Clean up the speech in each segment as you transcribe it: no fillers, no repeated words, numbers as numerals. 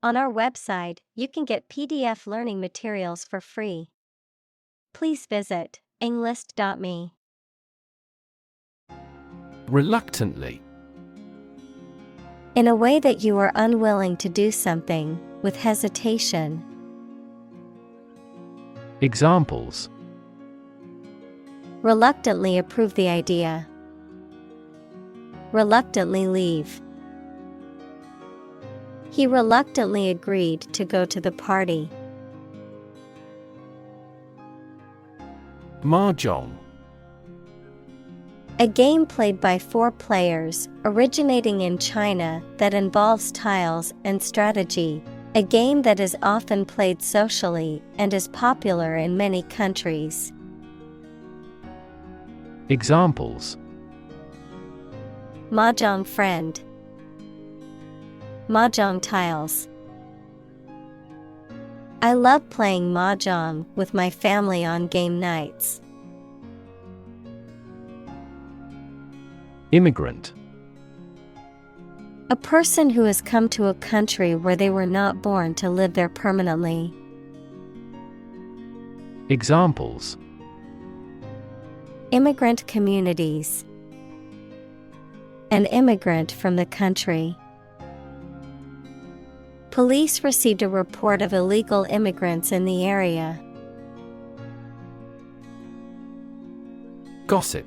On our website, you can get PDF learning materials for free. Please visit englist.me. Reluctantly. In a way that you are unwilling to do something, with hesitation. Examples: Reluctantly approve the idea. Reluctantly leave. He reluctantly agreed to go to the party. Mahjong. A game played by 4 players, originating in China, that involves tiles and strategy. A game that is often played socially and is popular in many countries. Examples: Mahjong friend. Mahjong tiles. I love playing mahjong with my family on game nights. Immigrant. A person who has come to a country where they were not born to live there permanently. Examples: Immigrant communities. An immigrant from the country. Police received a report of illegal immigrants in the area. Gossip.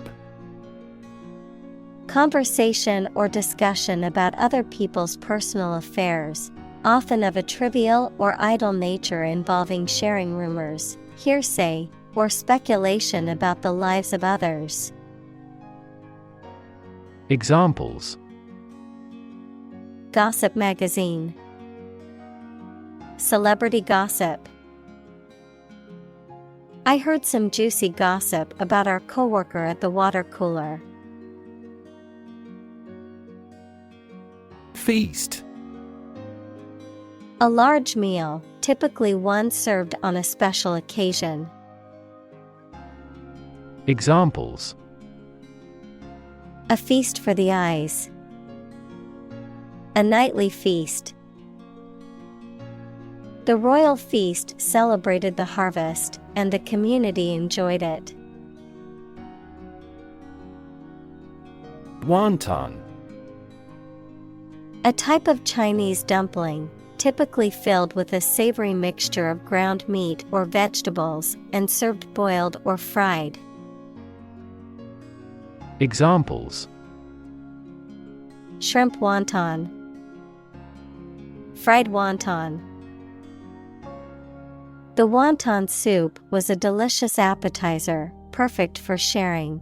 Conversation or discussion about other people's personal affairs, often of a trivial or idle nature involving sharing rumors, hearsay, or speculation about the lives of others. Examples: Gossip magazine. Celebrity gossip. I heard some juicy gossip about our coworker at the water cooler. Feast. A large meal, typically one served on a special occasion. Examples: A feast for the eyes. A nightly feast. The royal feast celebrated the harvest, and the community enjoyed it. Wonton. A type of Chinese dumpling, typically filled with a savory mixture of ground meat or vegetables and served boiled or fried. Examples: Shrimp wonton. Fried wonton. The wonton soup was a delicious appetizer, perfect for sharing.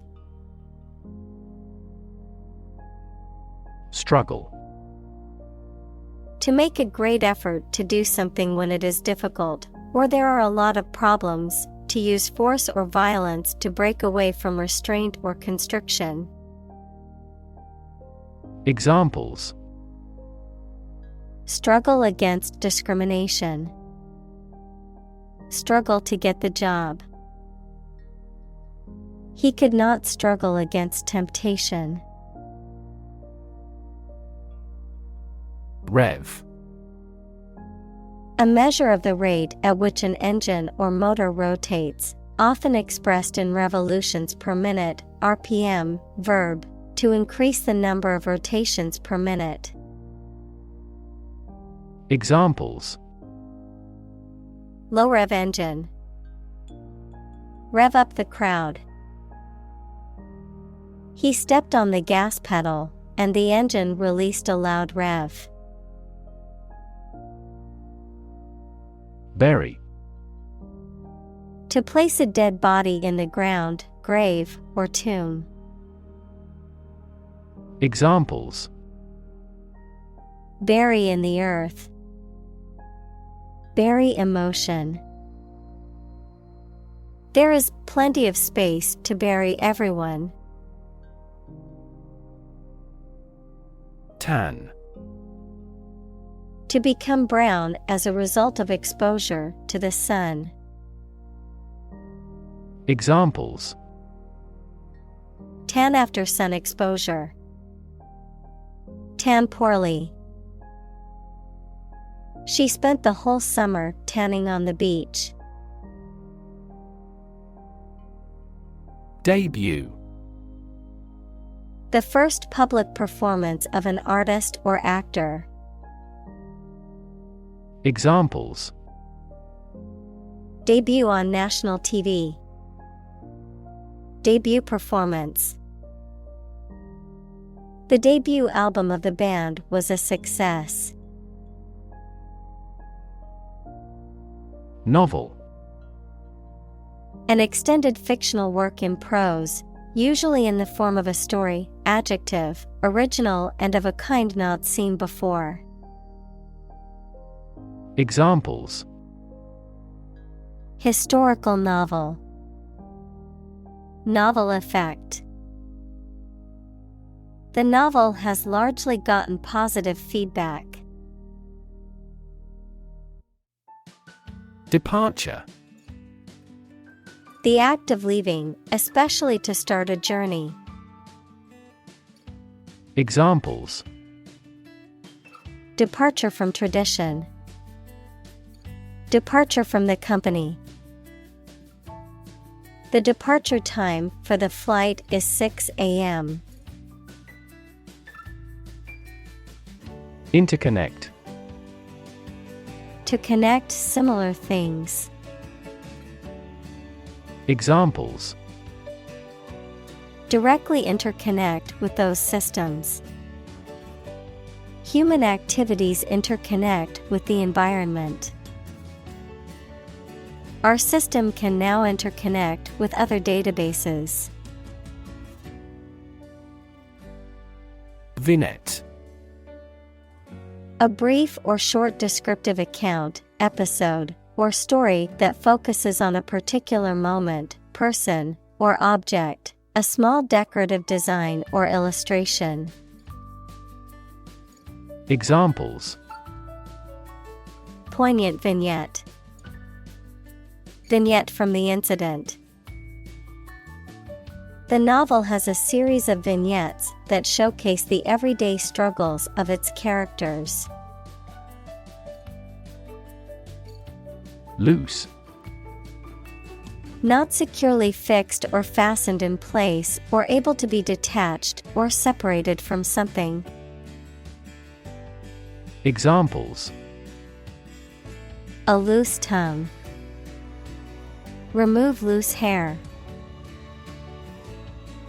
Struggle. To make a great effort to do something when it is difficult, or there are a lot of problems, to use force or violence to break away from restraint or constriction. Examples: Struggle against discrimination. Struggle to get the job. He could not struggle against temptation. Rev. A measure of the rate at which an engine or motor rotates, often expressed in revolutions per minute, RPM, verb, to increase the number of rotations per minute. Examples: Low rev engine. Rev up the crowd. He stepped on the gas pedal, and the engine released a loud rev. Bury. To place a dead body in the ground, grave, or tomb. Examples: Bury in the earth. Bury emotion. There is plenty of space to bury everyone. Tan. To become brown as a result of exposure to the sun. Examples: Tan after sun exposure. Tan poorly. She spent the whole summer tanning on the beach. Debut. The first public performance of an artist or actor. Examples: Debut on national TV. Debut performance. The debut album of the band was a success. Novel. An extended fictional work in prose, usually in the form of a story. Adjective, original and of a kind not seen before. Examples: Historical novel. Novel effect. The novel has largely gotten positive feedback. Departure. The act of leaving, especially to start a journey. Examples: Departure from tradition. Departure from the company. The departure time for the flight is 6 a.m. Interconnect. To connect similar things. Examples: Directly interconnect with those systems. Human activities interconnect with the environment. Our system can now interconnect with other databases. Vignette. A brief or short descriptive account, episode, or story that focuses on a particular moment, person, or object, a small decorative design or illustration. Examples: Poignant vignette. Vignette from the incident. The novel has a series of vignettes that showcase the everyday struggles of its characters. Loose. Not securely fixed or fastened in place or able to be detached or separated from something. Examples: A loose tongue. Remove loose hair.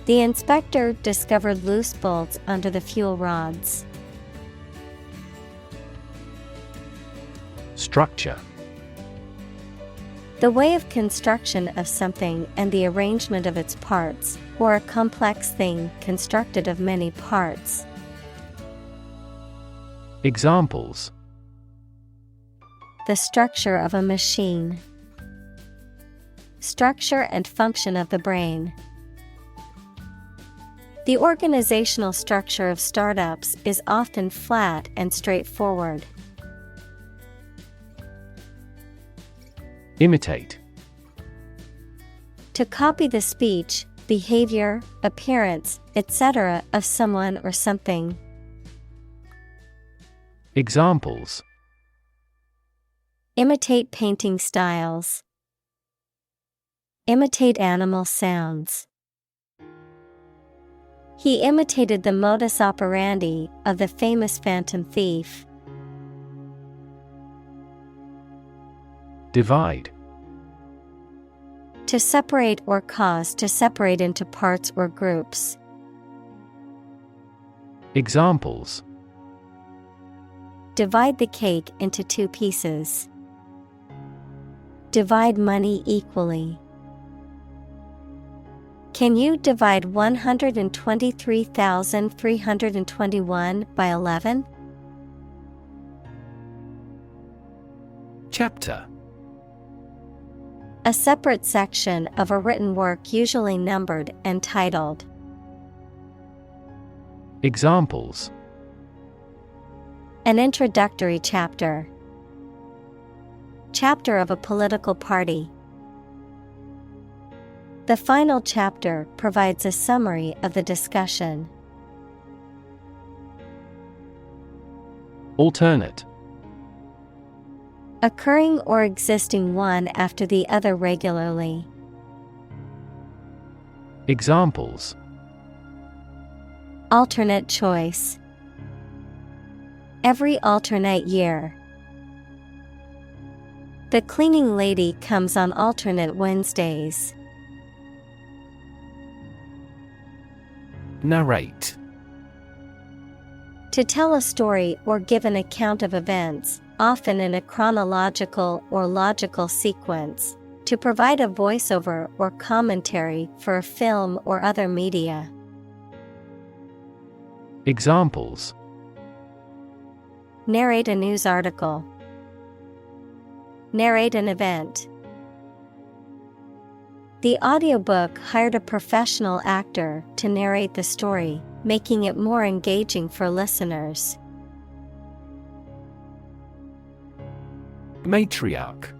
The inspector discovered loose bolts under the fuel rods. Structure. The way of construction of something and the arrangement of its parts, or a complex thing constructed of many parts. Examples: The structure of a machine. Structure and function of the brain. The organizational structure of startups is often flat and straightforward. Imitate. To copy the speech, behavior, appearance, etc. of someone or something. Examples: Imitate painting styles. Imitate animal sounds. He imitated the modus operandi of the famous phantom thief. Divide. To separate or cause to separate into parts or groups. Examples: Divide the cake into 2 pieces. Divide money equally. Can you divide 123,321 by 11? Chapter. A separate section of a written work usually numbered and titled. Examples: An introductory chapter. Chapter of a political party. The final chapter provides a summary of the discussion. Alternate. Occurring or existing one after the other regularly. Examples: Alternate choice. Every alternate year. The cleaning lady comes on alternate Wednesdays. Narrate. To tell a story or give an account of events, often in a chronological or logical sequence. To provide a voiceover or commentary for a film or other media. Examples: Narrate a news article. Narrate an event. The audiobook hired a professional actor to narrate the story, making it more engaging for listeners. Matriarch.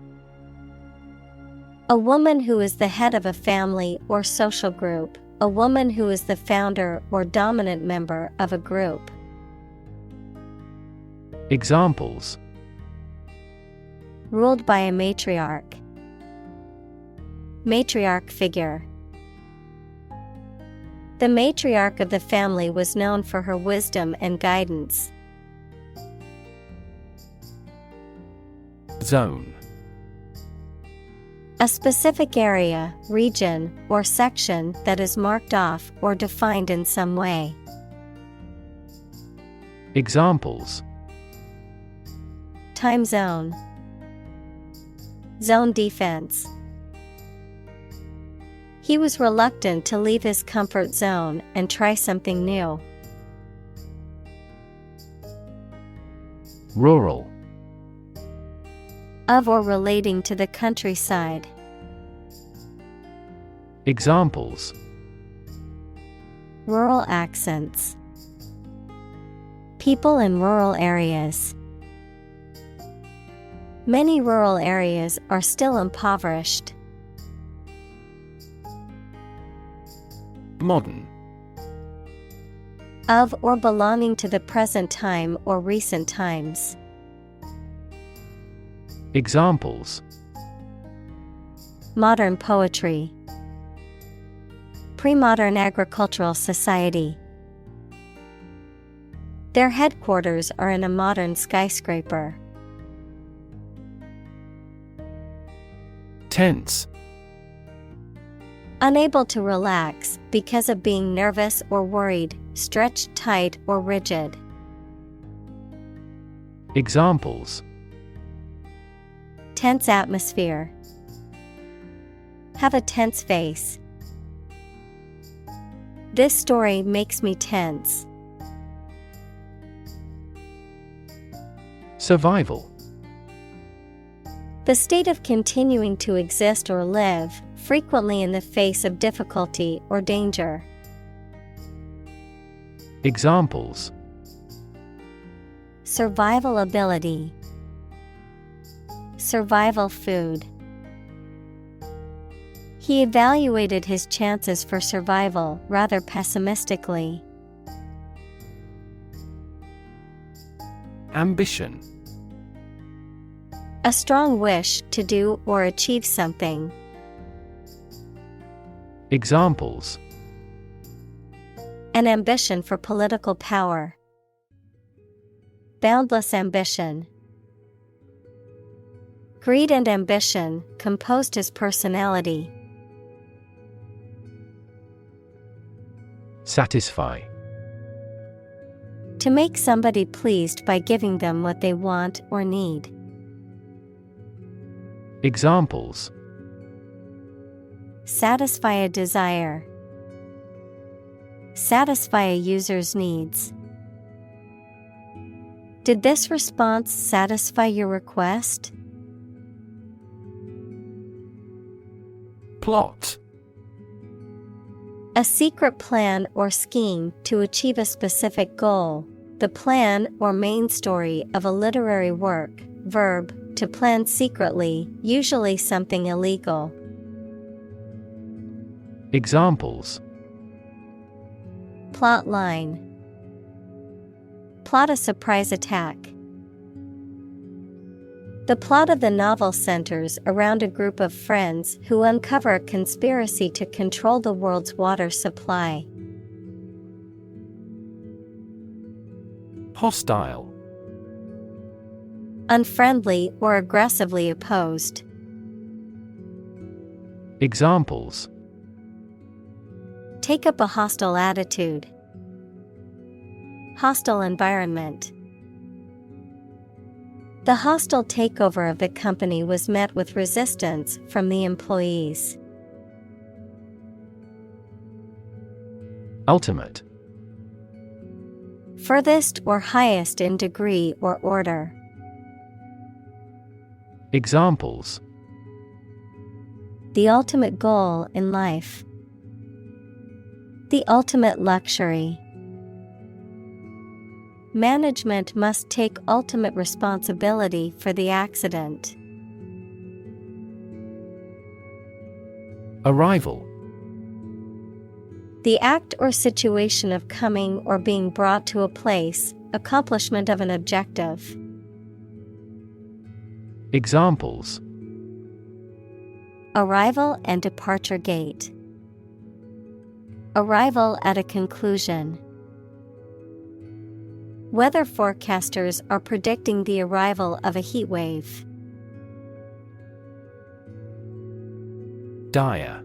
A woman who is the head of a family or social group, a woman who is the founder or dominant member of a group. Examples: Ruled by a matriarch. Matriarch figure. The matriarch of the family was known for her wisdom and guidance. Zone. A specific area, region, or section that is marked off or defined in some way. Examples: Time zone. Zone defense. He was reluctant to leave his comfort zone and try something new. Rural. Of or relating to the countryside. Examples: Rural accents. People in rural areas. Many rural areas are still impoverished. Modern. Of or belonging to the present time or recent times. Examples: Modern poetry. Pre-modern agricultural society. Their headquarters are in a modern skyscraper. Tense. Unable to relax because of being nervous or worried, stretched tight or rigid. Examples: Tense atmosphere. Have a tense face. This story makes me tense. Survival. The state of continuing to exist or live, frequently in the face of difficulty or danger. Examples: Survival ability. Survival food. He evaluated his chances for survival rather pessimistically. Ambition. A strong wish to do or achieve something. Examples: An ambition for political power. Boundless ambition. Greed and ambition composed his personality. Satisfy. To make somebody pleased by giving them what they want or need. Examples: Satisfy a desire. Satisfy a user's needs. Did this response satisfy your request? Plot. A secret plan or scheme to achieve a specific goal. The plan or main story of a literary work. Verb, to plan secretly, usually something illegal. Examples: Plot line. Plot a surprise attack. The plot of the novel centers around a group of friends who uncover a conspiracy to control the world's water supply. Hostile. Unfriendly or aggressively opposed. Examples: Take up a hostile attitude. Hostile environment. The hostile takeover of the company was met with resistance from the employees. Ultimate. Furthest or highest in degree or order. Examples: The ultimate goal in life. The ultimate luxury. Management must take ultimate responsibility for the accident. Arrival. The act or situation of coming or being brought to a place, accomplishment of an objective. Examples: Arrival and departure gate. Arrival at a conclusion. Weather forecasters are predicting the arrival of a heat wave. Dire.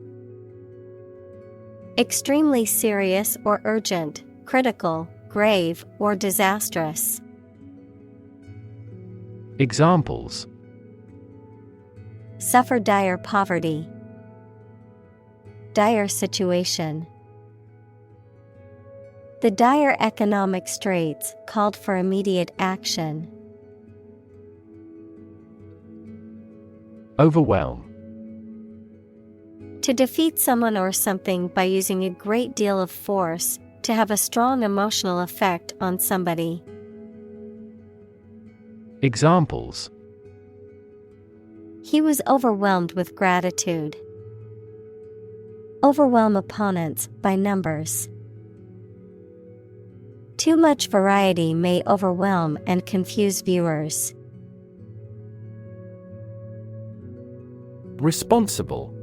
Extremely serious or urgent, critical, grave, or disastrous. Examples: Suffer dire poverty. Dire situation. The dire economic straits called for immediate action. Overwhelm. To defeat someone or something by using a great deal of force, to have a strong emotional effect on somebody. Examples: He was overwhelmed with gratitude. Overwhelm opponents by numbers. Too much variety may overwhelm and confuse viewers. Responsible.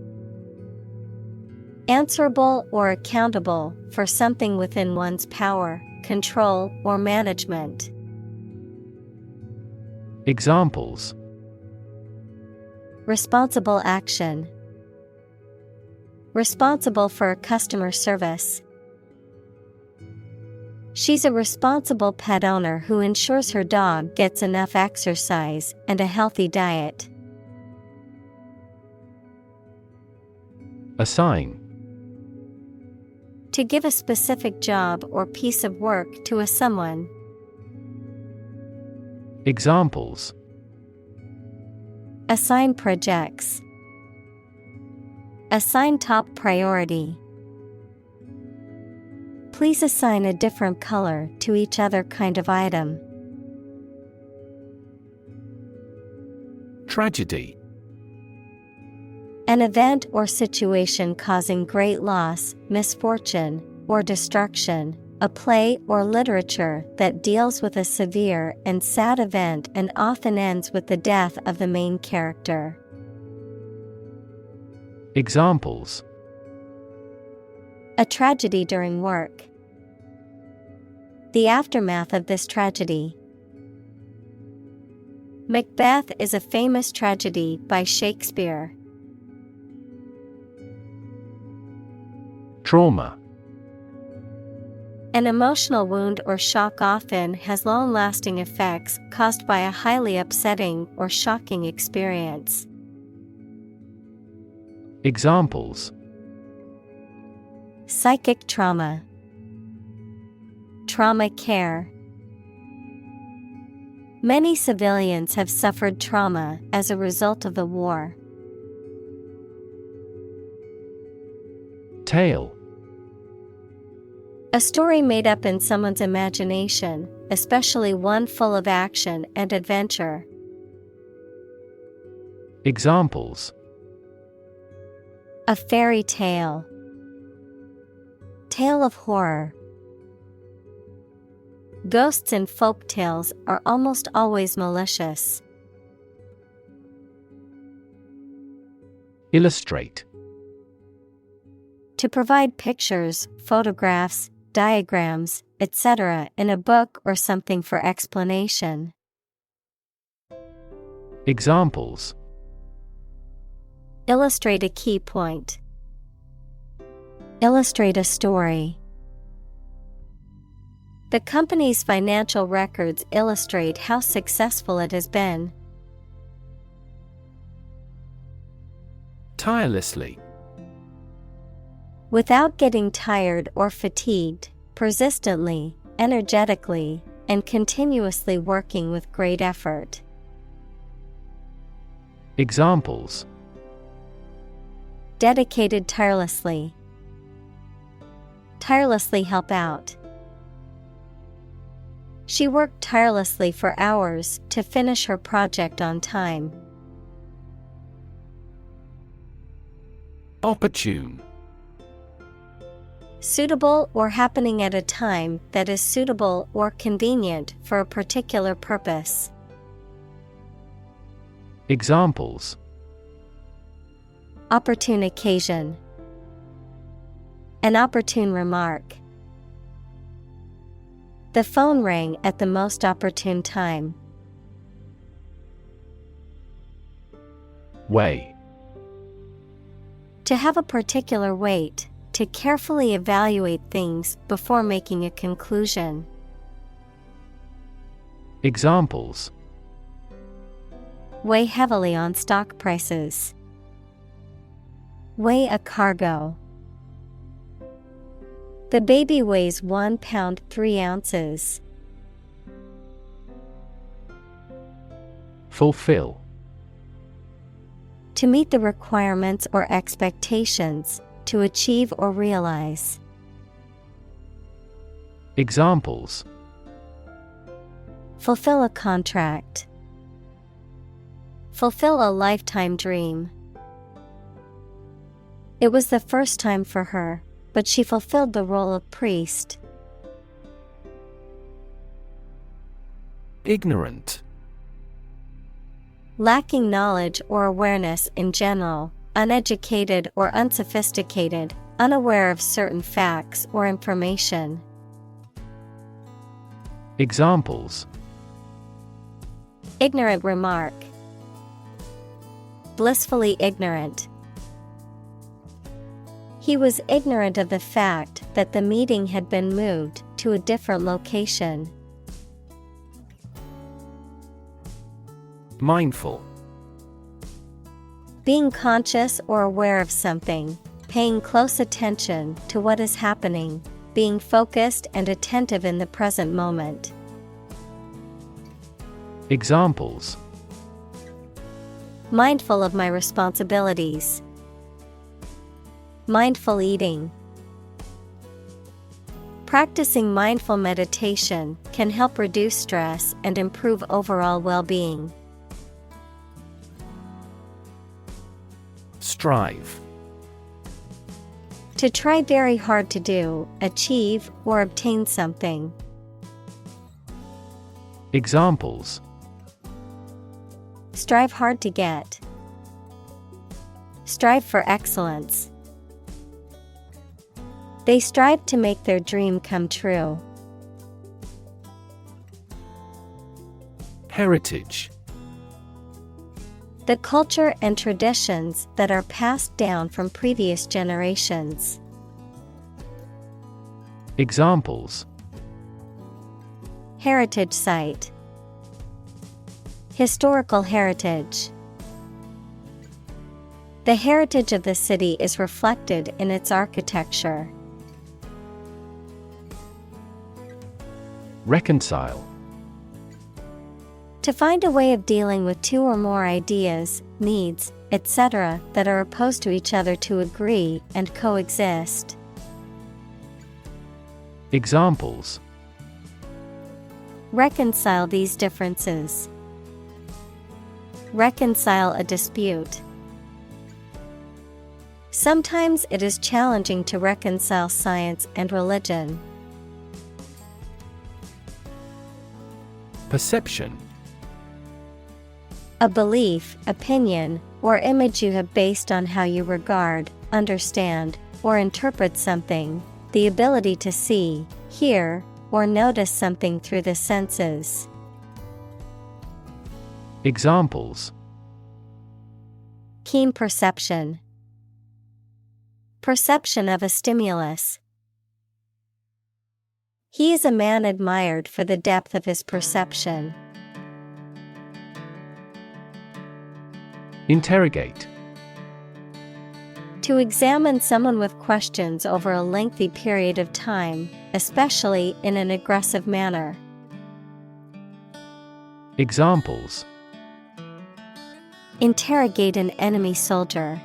Answerable or accountable for something within one's power, control, or management. Examples: Responsible action. Responsible for customer service. She's a responsible pet owner who ensures her dog gets enough exercise and a healthy diet. Assign. To give a specific job or piece of work to a someone. Examples: Assign projects. Assign top priority. Please assign a different color to each other kind of item. Tragedy. An event or situation causing great loss, misfortune, or destruction. A play or literature that deals with a severe and sad event and often ends with the death of the main character. Examples: A tragedy during work. The aftermath of this tragedy. Macbeth is a famous tragedy by Shakespeare. Trauma. An emotional wound or shock often has long-lasting effects caused by a highly upsetting or shocking experience. Examples: Psychic trauma. Trauma care. Many civilians have suffered trauma as a result of the war. Tale. A story made up in someone's imagination, especially one full of action and adventure. Examples: A fairy tale. Tale of horror. Ghosts in folk tales are almost always malicious. Illustrate. To provide pictures, photographs, diagrams, etc. in a book or something for explanation. Examples. Illustrate a key point. Illustrate a story. The company's financial records illustrate how successful it has been. Tirelessly. Without getting tired or fatigued, persistently, energetically, and continuously working with great effort. Examples. Dedicated tirelessly. Tirelessly help out. She worked tirelessly for hours to finish her project on time. Opportune. Suitable or happening at a time that is suitable or convenient for a particular purpose. Examples. Opportune occasion. An opportune remark. The phone rang at the most opportune time. Weigh. To have a particular weight, to carefully evaluate things before making a conclusion. Examples. Weigh heavily on stock prices. Weigh a cargo. The baby weighs 1 pound 3 ounces. Fulfill. To meet the requirements or expectations, to achieve or realize. Examples. Fulfill a contract. Fulfill a lifetime dream. It was the first time for her, but she fulfilled the role of priest. Ignorant. Lacking knowledge or awareness in general, uneducated or unsophisticated, unaware of certain facts or information. Examples. Ignorant remark. Blissfully ignorant. He was ignorant of the fact that the meeting had been moved to a different location. Mindful. Being conscious or aware of something, paying close attention to what is happening, being focused and attentive in the present moment. Examples. Mindful of my responsibilities. Mindful eating. Practicing mindful meditation can help reduce stress and improve overall well-being. Strive. To try very hard to do, achieve, or obtain something. Examples. Strive hard to get. Strive for excellence. They strive to make their dream come true. Heritage. The culture and traditions that are passed down from previous generations. Examples. Heritage site. Historical heritage. The heritage of the city is reflected in its architecture. Reconcile. To find a way of dealing with two or more ideas, needs, etc. that are opposed to each other to agree and coexist. Examples. Reconcile these differences. Reconcile a dispute. Sometimes it is challenging to reconcile science and religion. Perception. A belief, opinion, or image you have based on how you regard, understand, or interpret something, the ability to see, hear, or notice something through the senses. Examples: Keen perception. Perception of a stimulus. He is a man admired for the depth of his perception. Interrogate. To examine someone with questions over a lengthy period of time, especially in an aggressive manner. Examples: Interrogate an enemy soldier.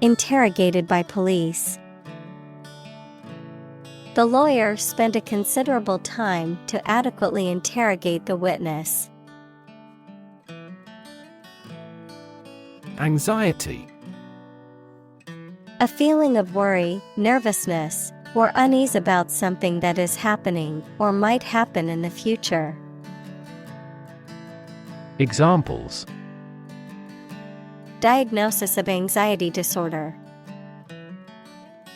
Interrogated by police. The lawyer spent a considerable time to adequately interrogate the witness. Anxiety. A feeling of worry, nervousness, or unease about something that is happening or might happen in the future. Examples: Diagnosis of anxiety disorder.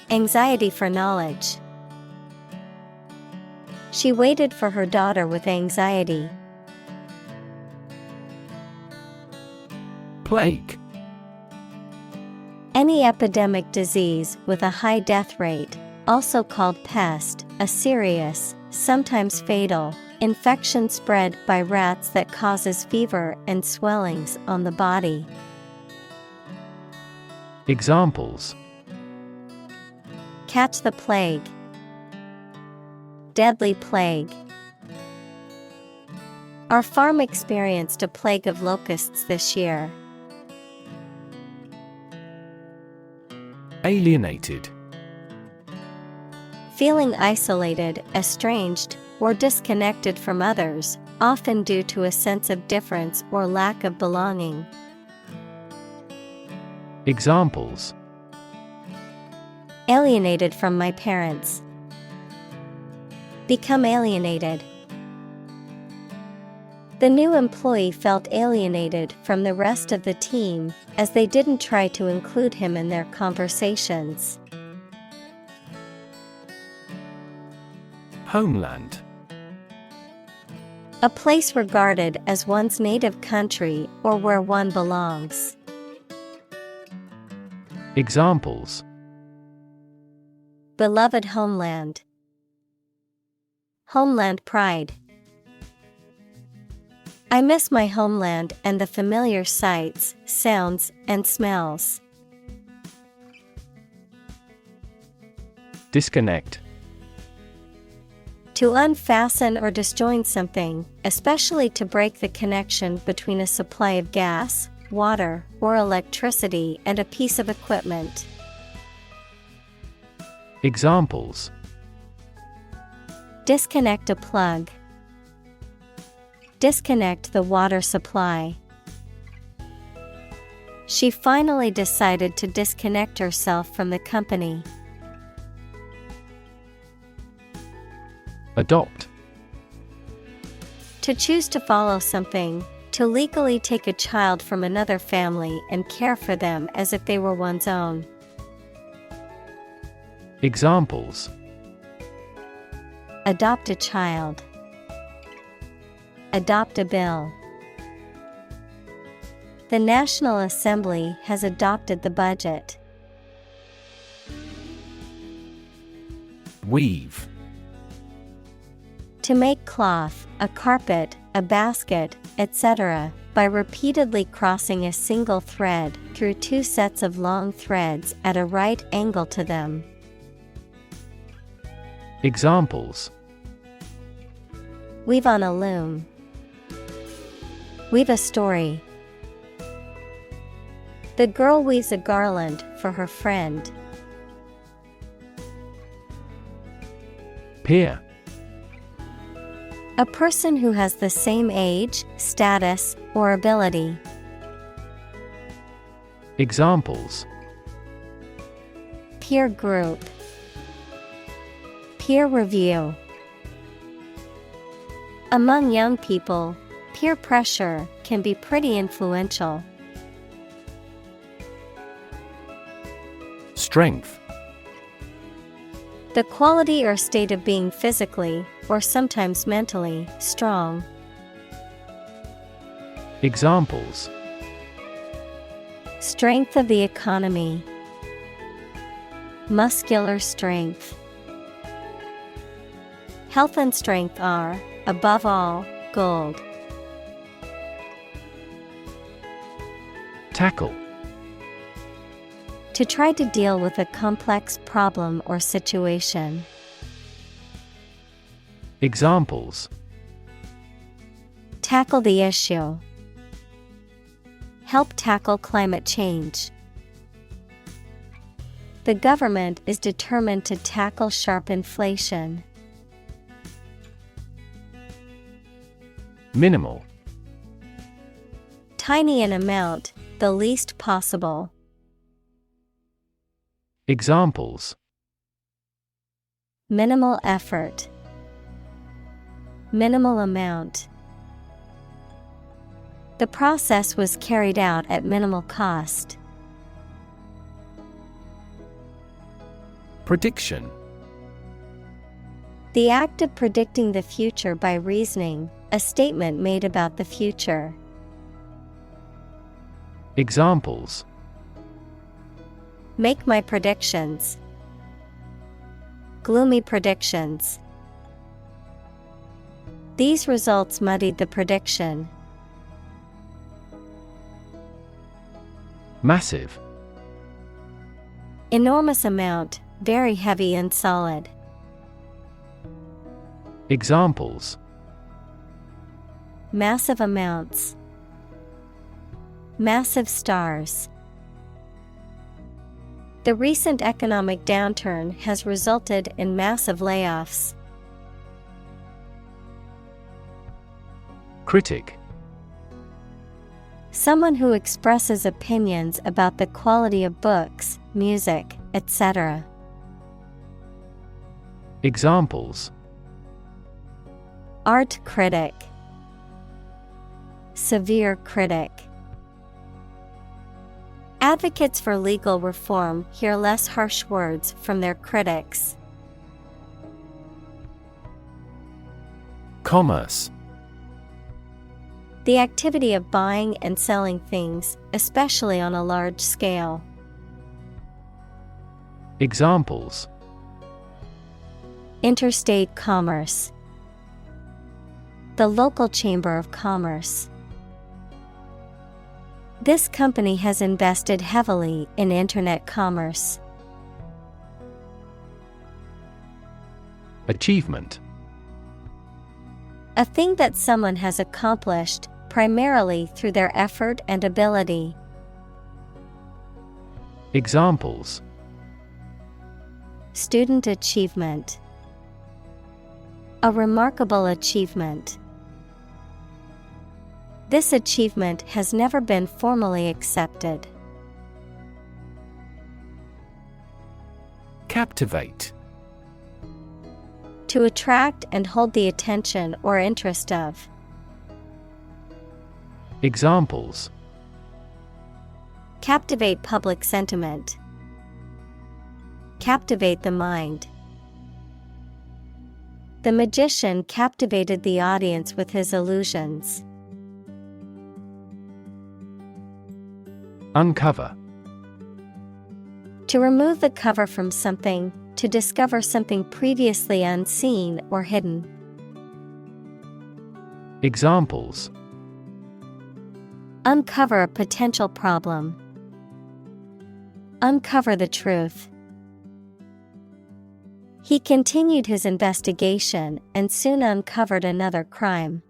Anxiety for knowledge. She waited for her daughter with anxiety. Plague. Any epidemic disease with a high death rate, also called pest, a serious, sometimes fatal, infection spread by rats that causes fever and swellings on the body. Examples: Catch the plague. Deadly plague. Our farm experienced a plague of locusts this year. Alienated. Feeling isolated, estranged, or disconnected from others, often due to a sense of difference or lack of belonging. Examples: Alienated from my parents. Become alienated. The new employee felt alienated from the rest of the team as they didn't try to include him in their conversations. Homeland. A place regarded as one's native country or where one belongs. Examples: Beloved homeland. Homeland pride. I miss my homeland and the familiar sights, sounds, and smells. Disconnect. To unfasten or disjoin something, especially to break the connection between a supply of gas, water, or electricity and a piece of equipment. Examples: Disconnect a plug. Disconnect the water supply. She finally decided to disconnect herself from the company. Adopt. To choose to follow something, to legally take a child from another family and care for them as if they were one's own. Examples: Adopt a child. Adopt a bill. The National Assembly has adopted the budget. Weave. To make cloth, a carpet, a basket, etc., by repeatedly crossing a single thread through two sets of long threads at a right angle to them. Examples: Weave on a loom. Weave a story. The girl weaves a garland for her friend. Peer. A person who has the same age, status, or ability. Examples: Peer group. Peer review. Among young people, peer pressure can be pretty influential. Strength. The quality or state of being physically, or sometimes mentally, strong. Examples: Strength of the economy. Muscular strength. Health and strength are, above all, gold. Tackle. To try to deal with a complex problem or situation. Examples: Tackle the issue. Help tackle climate change. The government is determined to tackle sharp inflation. Minimal. Tiny in amount, the least possible. Examples: Minimal effort. Minimal amount. The process was carried out at minimal cost. Prediction. The act of predicting the future by reasoning, a statement made about the future. Examples: Make my predictions. Gloomy predictions. These results muddied the prediction. Massive. Enormous amount, very heavy and solid. Examples: Massive amounts. Massive stars. The recent economic downturn has resulted in massive layoffs. Critic. Someone who expresses opinions about the quality of books, music, etc. Examples: Art critic. Severe critic. Advocates for legal reform hear less harsh words from their critics. Commerce. The activity of buying and selling things, especially on a large scale. Examples: Interstate commerce. The local chamber of commerce. This company has invested heavily in internet commerce. Achievement. A thing that someone has accomplished, primarily through their effort and ability. Examples: Student achievement. A remarkable achievement. This achievement has never been formally accepted. Captivate. To attract and hold the attention or interest of. Examples: Captivate public sentiment. Captivate the mind. The magician captivated the audience with his illusions. Uncover. To remove the cover from something, to discover something previously unseen or hidden. Examples: Uncover a potential problem. Uncover the truth. He continued his investigation and soon uncovered another crime.